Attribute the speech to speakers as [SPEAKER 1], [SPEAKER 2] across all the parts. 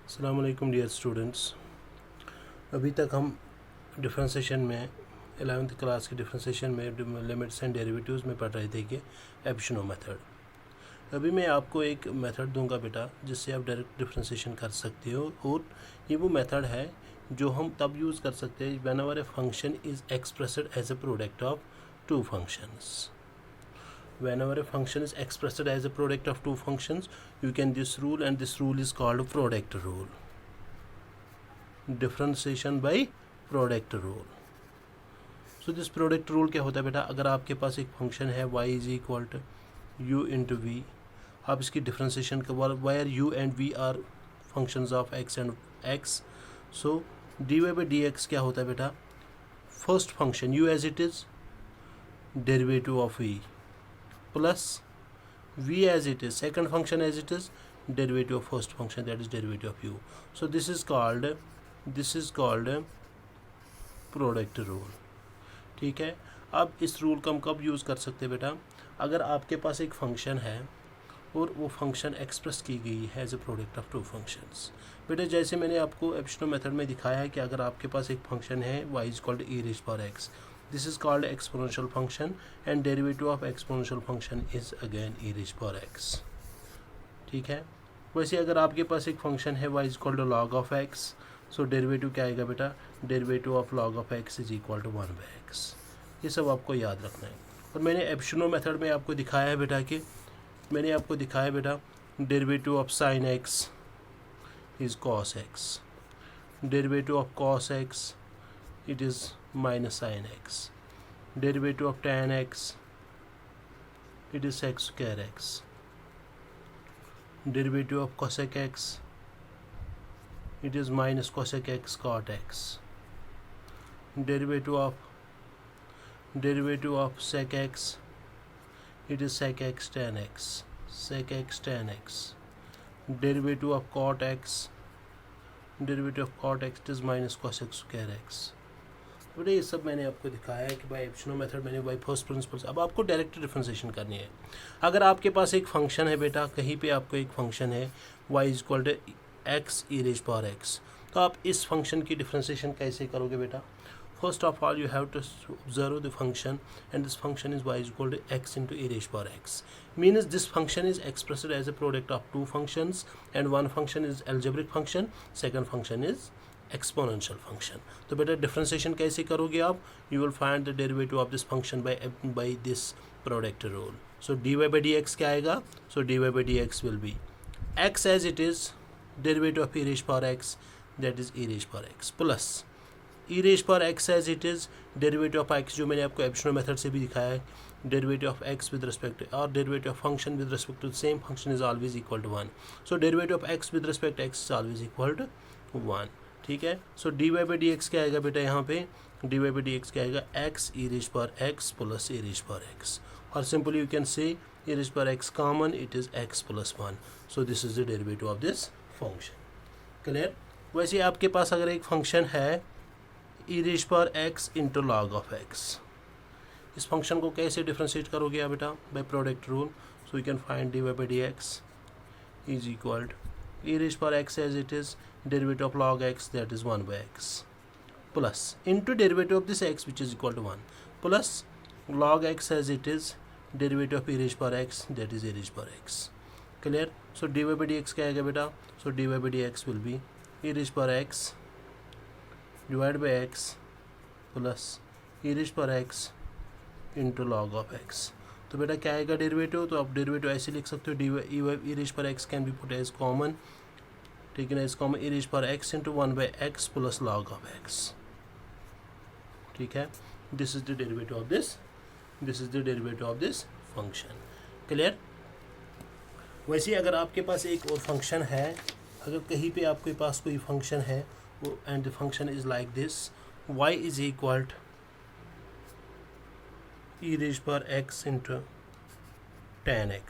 [SPEAKER 1] अस्सलाम वालेकुम dear students. अभी तक हम डिफरेंशिएशन में 11th क्लास की डिफरेंशिएशन में लिमिट्स एंड डेरिवेटिव्स में पढ़ रहे थे कि एप्शनो मेथड। अभी मैं आपको एक मेथड दूंगा बेटा जिससे आप डायरेक्ट डिफरेंशिएशन कर सकते हो, और ये वो मेथड है जो हम तब यूज़ कर सकते हैं whenever a function is expressed as a product of two functions. Whenever a function is expressed as a product of two functions, you can this rule, and this rule is called product rule. Differentiation by product rule. So this product rule क्या होता है बेटा? अगर आपके पास एक function है y is equal to u into v, आप इसकी डिफ्रेंसिएशन के बाद where u and v are functions of x and x, so dy by dx क्या होता है बेटा? First function u as it is, derivative of v, plus v as it is, second function as it is, derivative of first function, that is derivative of u. So this is called product rule. ठीक है, अब इस rule को हम कब use कर सकते हैं बेटा? अगर आपके पास एक फंक्शन है और वो फंक्शन एक्सप्रेस की गई है as a product of two functions. बेटा जैसे मैंने आपको एप्शनो मेथड में दिखाया है कि अगर आपके पास एक फंक्शन है y is called e raise power x, this is called exponential function, and derivative of exponential function is again e raise power x। ठीक है, वैसे अगर आपके पास एक फंक्शन है y is called log of x, so derivative क्या आएगा बेटा? Derivative of log of x is equal to 1/x। ये सब आपको याद रखना है। और मैंने एप्शनो मेथड में आपको दिखाया है बेटा कि derivative of sine x is cos x, derivative of cos x it is minus sin x, derivative of tan x it is sec square x, derivative of cosec x it is minus cosec x cot x, derivative of sec x it is sec x tan x, derivative of cot x it is minus cosec square x। बेटा ये सब मैंने आपको दिखाया है कि bye एप्शनो method मैंने by first principle से। अब आपको डायरेक्ट डिफरेंशिएशन करनी है। अगर आपके पास एक फंक्शन है बेटा, कहीं पे आपको एक फंक्शन है y is equal to x e raise power x, तो आप इस फंक्शन की डिफरेंशिएशन कैसे करोगे बेटा? First of all you have to observe the function, and this function is y is equal to x into e raise power x, means this function is expressed as a product of two functions, and one function is algebraic function, second function is exponential function. तो बेटा differentiation कैसे करोगे आप? You will find the derivative of this function by this product rule. So dy by dx क्या आएगा? So dy by dx will be x as it is, derivative of e raise power x, that is e raise power x, plus e raise power x as it is, derivative of x जो मैंने आपको एप्शनो method से भी दिखाया है, derivative of x with respect और derivative of function with respect to same function is always equal to 1। So derivative of x with respect x is always equal to 1। ठीक है, सो dy by dx क्या आएगा बेटा? यहाँ पे dy by dx क्या आएगा? x e raise power x plus e raise power x, और simply you can say e raise power x common, it is x plus 1। So this is the derivative of this function. Clear? वैसे आपके पास अगर एक function है e raise power x into log of x, इस फंक्शन को कैसे differentiate करोगे आप बेटा? By product rule. So you can find dy by dx is equal to e raise power x as it is, derivative of log x, that is 1/x, plus into derivative of this x which is equal to 1, plus log x as it is, derivative of e raised power x, that is e raised power x। clear? so dy by dx क्या आएगा बेटा? so dy by dx will be e raised power x divided by x plus e raised power x into log of x। तो बेटा क्या आएगा derivative? तो आप derivative ऐसे लिख सकते हो, e raised power x can be put as common, ठीक है ना, इस common e raise power x into 1/x plus log of x। ठीक है, this is the derivative of this function. Clear? वैसे अगर आपके पास एक और फंक्शन है, अगर कहीं पे आपके पास कोई फंक्शन है वो, and the function is like this, y is equal to e raise power x into tan x,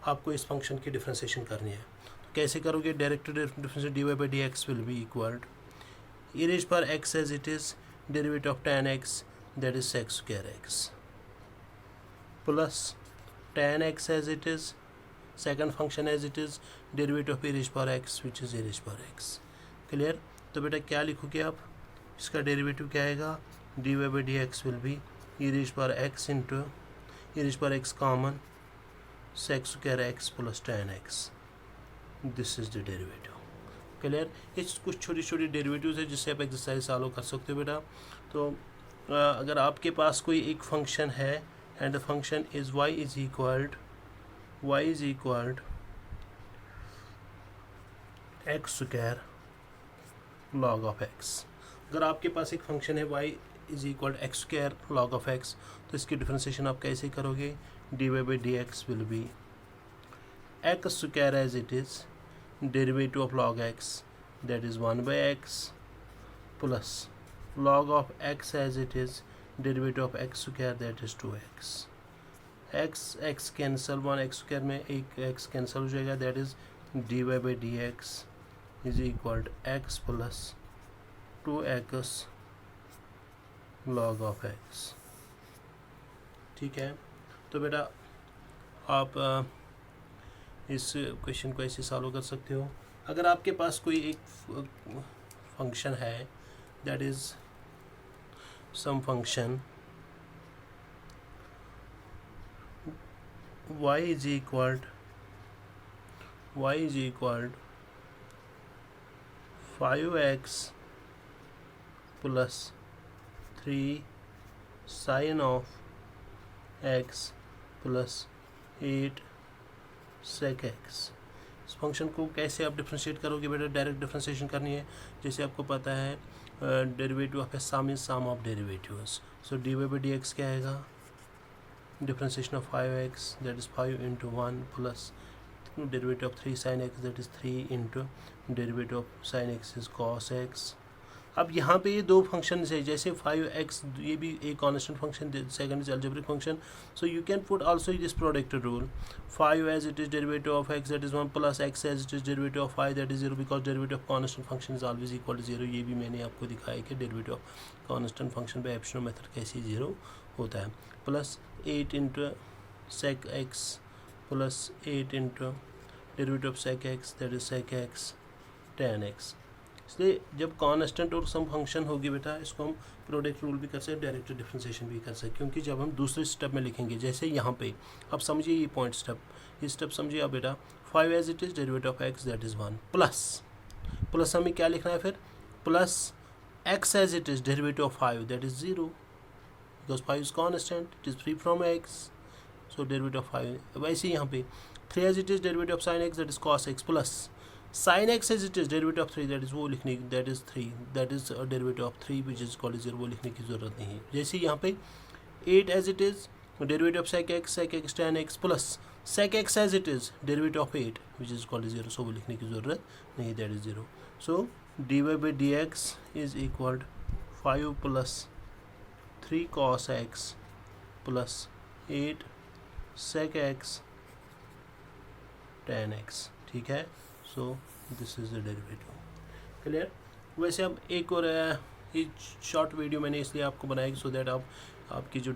[SPEAKER 1] आपको इस फंक्शन की डिफरेंशिएशन करनी है। कैसे करोगे? Direct difference dy by dx will be equal to e raise power x as it is, derivative of tan x, that is sec square x, plus tan x as it is, second function as it is derivative of e raise power x which is e raise power x। Clear? तो बेटा क्या लिखोगे आप, इसका डेरिवेटिव क्या आएगा, D Y by D X will be e raise power x into e raise power x common sec square x plus tan x, this is the derivative. Clear? ये कुछ छोटी छोटी डेरिवेटिव्स है जिससे आप एक्सरसाइज सॉल्व कर सकते हो बेटा। तो अगर आपके पास कोई एक फंक्शन है and the function is y is equalled x square log of x। अगर आपके पास एक फंक्शन है y is equal x square log of x, तो इसकी डिफरेंशिएशन आप कैसे करोगे, D Y by D X will be x square as it is derivative of log x that is 1 by x plus log of x as it is derivative of x square that is 2x। x cancel, 1x square में एक x cancel हो जाएगा, that is dy by dx is equal to x plus 2x log of x। ठीक है? तो बेटा आप इस क्वेश्चन को ऐसे सॉल्व कर सकते हो। अगर आपके पास कोई एक फंक्शन है that is some function y is equal 5x plus 3 sine of x plus 8 sec x। इस फंक्शन को कैसे आप डिफ्रेंशिएट करोगे बेटा, डायरेक्ट डिफ्रेंशिएशन करनी है। जैसे आपको पता है derivative of sum is sum of derivatives, so D Y by D X क्या आएगा, differentiation of 5x that is 5 into 1 plus derivative of 3 sine x that is 3 into derivative of sine x is cos x। अब यहाँ पे ये दो function है, जैसे 5x ये भी एक constant function, second is algebraic function, so you can put also this product rule 5 as it is derivative of x that is 1 plus x as it is derivative of 5 that is 0 because derivative of constant function is always equal to 0। ये भी मैंने आपको दिखाया कि derivative of constant function by epsilon method कैसे 0 होता है, plus 8 into sec x plus 8 into derivative of sec x that is sec x tan x। इसलिए जब कांस्टेंट और सम फंक्शन होगी बेटा, इसको हम प्रोडक्ट रूल भी कर सकते, डायरेक्ट डिफरेंशिएशन भी कर सकते, क्योंकि जब हम दूसरे स्टेप में लिखेंगे, जैसे यहाँ पे अब समझिए ये पॉइंट स्टेप, ये स्टेप समझिए आप बेटा, 5 as it is derivative of x that is 1 plus हमें क्या लिखना है फिर, plus x as it is derivative of 5 that is 0 because 5 is constant, it is free from x, so derivative of 5। वैसे यहाँ पे 3 as it is derivative of sine x that is cos x plus sin x as it is derivative of 3 that is वो लिखने that is 3 that is derivative of 3 which is equal to 0, वो लिखने की ज़रूरत नहीं है। जैसे यहाँ पे 8 as it is derivative of sec x tan x plus sec x as it is derivative of 8 which is equal to 0, so वो लिखने की ज़रूरत नहीं, that is 0। so dy by dx is equal to 5 plus 3 cos x plus 8 sec x tan x। ठीक है? So this is the derivative. Clear? वैसे अब एक और ये शॉर्ट वीडियो मैंने इसलिए आपको बनाया सो दैट आप आपकी जो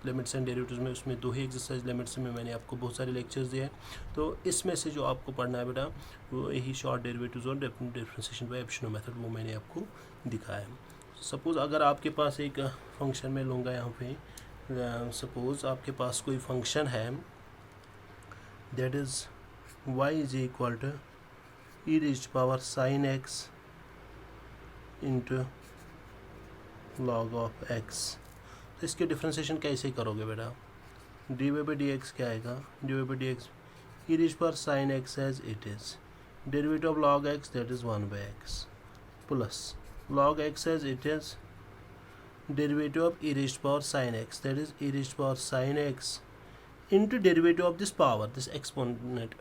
[SPEAKER 1] लिमिट्स एंड डेरिवेटिव्स में, उसमें 2 ही एक्सरसाइज लिमिट्स में मैंने आपको बहुत सारे लेक्चर्स दिए हैं, तो इसमें से जो आपको पढ़ना है बेटा वो यही शॉर्ट डेरिवेटिव्स और डिफरेंशिएशन बाय एप्सिलॉन मेथड, वो मैंने आपको दिखाया है। सपोज़ अगर आपके पास एक फंक्शन में लूँगा यहाँ पे, सपोज़ आपके पास कोई फंक्शन है that is y is equal to e raised power sin x into log of x। तो इसके डिफ्रेंशिएशन कैसे करोगे बेटा, dy by dx क्या आएगा, dy by dx e raised power sin x as it is derivative of log x that is 1 by x plus log x as it is derivative of e raised power sin x that is e raised power sin x into derivative of this power, this exponent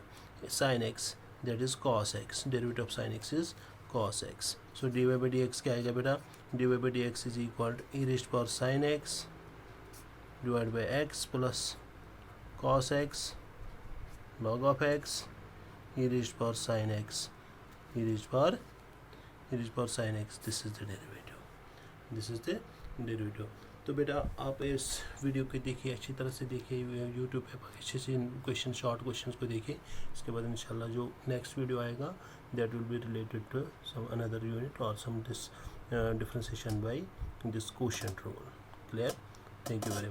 [SPEAKER 1] sin x that is cos x, derivative of sin x is cos x। so dy by dx क्या आएगा बेटा, dy by dx is equal to e raised power sin x divided by x plus cos x log of x e raised power sin x e raised power sin x, this is the derivative, this is the derivative। तो बेटा आप इस video को देखिए, अच्छी तरह से देखिए, यूट्यूब पे अच्छे से क्वेश्चन, शॉर्ट क्वेश्चंस को देखिए। इसके बाद इंशाल्लाह जो नेक्स्ट वीडियो आएगा that will be related to some another unit और some this differentiation by this quotient rule. Clear? Thank you very much.